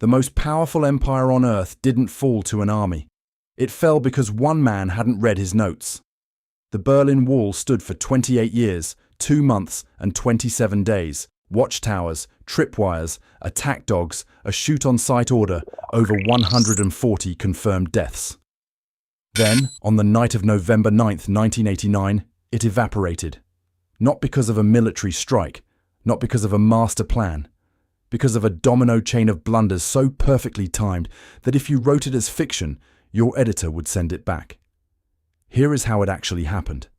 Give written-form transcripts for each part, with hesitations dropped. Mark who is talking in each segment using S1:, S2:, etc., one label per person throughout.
S1: The most powerful empire on earth didn't fall to an army. It fell because one man hadn't read his notes. The Berlin Wall stood for 28 years, 2 months and 27 days. Watchtowers, tripwires, attack dogs, a shoot-on-sight order, over 140 confirmed deaths. Then, on the night of November 9th, 1989, it evaporated. Not because of a military strike, not because of a master plan, because of a domino chain of blunders so perfectly timed that if you wrote it as fiction, your editor would send it back. Here is how it actually happened.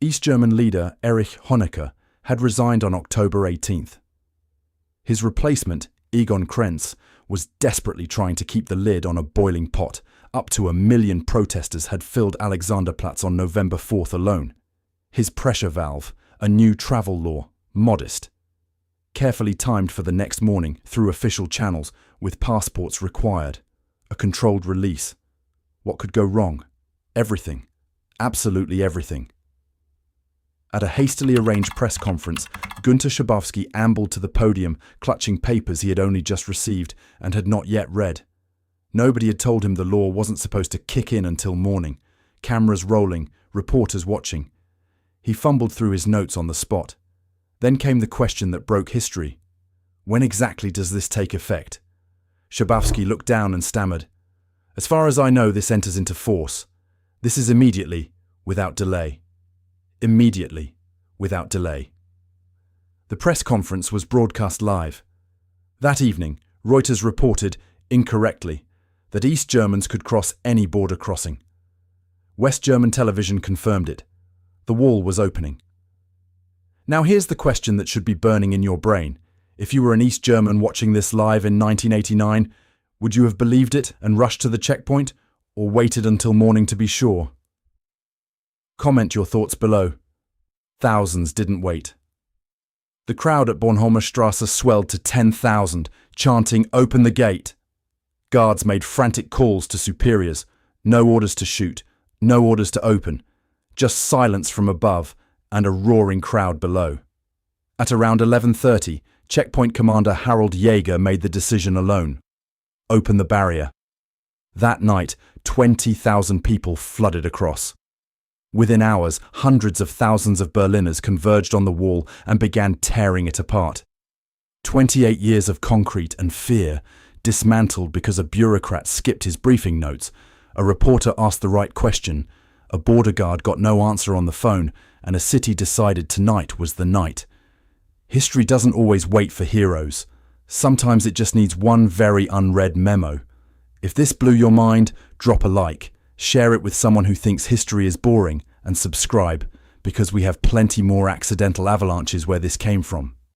S1: East German leader Erich Honecker had resigned on October 18th. His replacement, Egon Krenz, was desperately trying to keep the lid on a boiling pot. Up to 1 million protesters had filled Alexanderplatz on November 4th alone. His pressure valve, a new travel law, modest. Carefully timed for the next morning through official channels with passports required. A controlled release. What could go wrong? Everything. Absolutely everything. At a hastily arranged press conference, Günter Schabowski ambled to the podium, clutching papers he had only just received and had not yet read. Nobody had told him the law wasn't supposed to kick in until morning. Cameras rolling, reporters watching. He fumbled through his notes on the spot. Then came the question that broke history. When exactly does this take effect? Schabowski looked down and stammered. As far as I know, this enters into force. This is immediately, without delay. Immediately, without delay. The press conference was broadcast live. That evening, Reuters reported, incorrectly, that East Germans could cross any border crossing. West German television confirmed it. The wall was opening. Now here's the question that should be burning in your brain. If you were an East German watching this live in 1989, would you have believed it and rushed to the checkpoint, or waited until morning to be sure? Comment your thoughts below. Thousands didn't wait. The crowd at Bornholmer Strasse swelled to 10,000, chanting, "Open the gate!" Guards made frantic calls to superiors. No orders to shoot, no orders to open. Just silence from above and a roaring crowd below. At around 11:30, checkpoint commander Harold Jaeger made the decision alone. Open the barrier. That night, 20,000 people flooded across. Within hours, hundreds of thousands of Berliners converged on the wall and began tearing it apart. 28 years of concrete and fear, dismantled because a bureaucrat skipped his briefing notes, a reporter asked the right question, a border guard got no answer on the phone, and a city decided tonight was the night. History doesn't always wait for heroes. Sometimes it just needs one very unread memo. If this blew your mind, drop a like, share it with someone who thinks history is boring, and subscribe, because we have plenty more accidental avalanches where this came from.